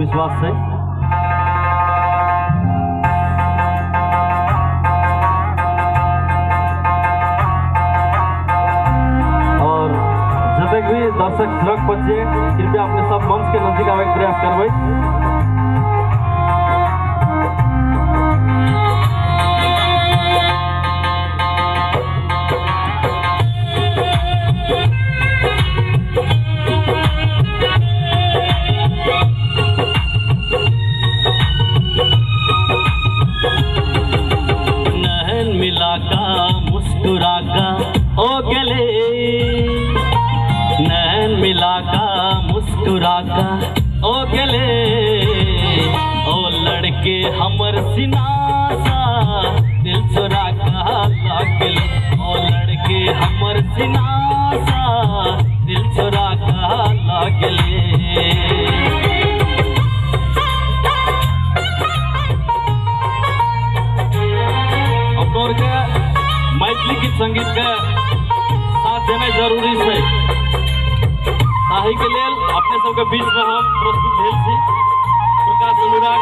विश्वास है। और जतक भी दर्शक श्रोक बच्चे कृपया अपने सब मंच के नजदीक आवे के प्रयास करबे। मुस्कुरा का ओ गले, नैन मिला का मुस्कुरा का ओ गले, ओ लड़के हमर सिनासा दिल चुरा का लागले, ओ लड़के हमर सिनासा दिल चुरा का लागले। मैथिली गीत संगीत के साथ देना जरूरी है, ताहि के लिए अपने सबके बीच में हम प्रस्तुत भेल छी प्रकाश अनुराग।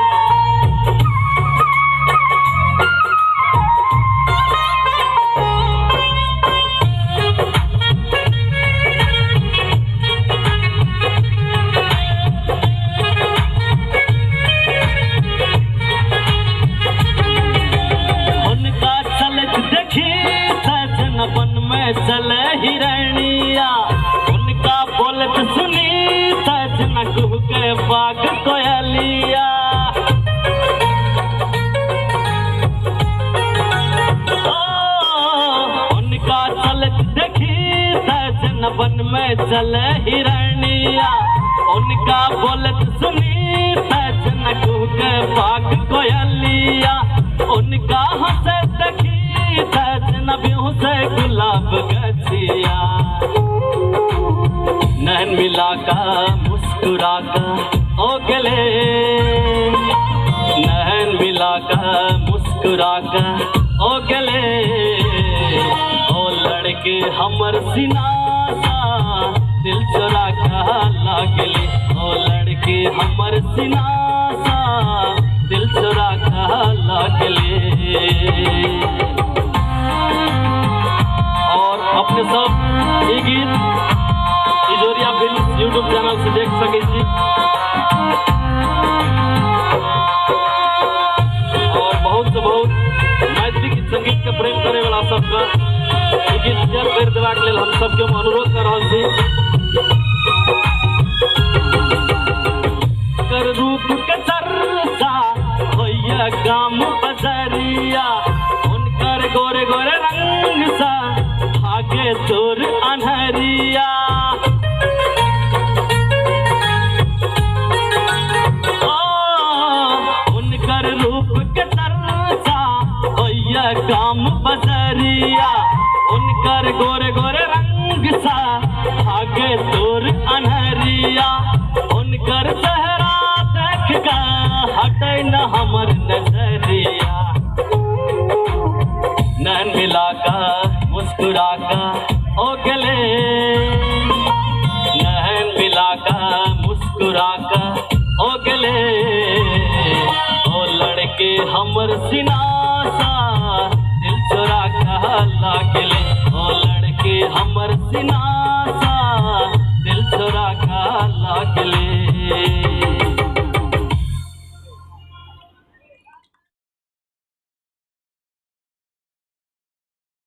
चले हिरणिया उनका बोलत सुनी सजना कुह के बाग कोयलिया, उनका चलत देखी सजना वन में चले हिरणिया, उनका बोलत सुनी सजना कुह के बाग कोयलिया, उनका हंसे देखी सजना बिहू से गुलाब गछिया, नैन मिला का मुस्कुरा का ओ गले, नैन मिला का मुस्कुरा का ओ गले, ओ लड़के हमर सिनासा दिल चुरा का लागले, ओ लड़के हमर सिनासा दिल चुरा का लागले। और अपने सब ये गीत इजोरिया फिल्म यूट्यूब चैनल से देख सके छी। और बहुत से बहुत मैथिली गीत संगीत के प्रेम करे वाला सबके ये गीत शेयर कर देबाक लेल हम सबके अनुरोध कर रहल छी। कर रूप के चर्चा होइया गाम बजरिया, उनकर गोरे गोरे रंग सा भागे तोर अन्हरिया, उनकर रूप के चर्चा होइया गाम बजरिया, उनकर गोरे गोरे रंग सा भागे तोर अन्हरिया, उनकर चेहरा देख का हटे न हमर नजरिया, नैन मिला का मुस्कुरा का ओ गले, नैन मिला का मुस्कुरा का ओ गले, ओ लड़के हमर सिनासा दिल चुरा का लागले, ओ लड़के हमर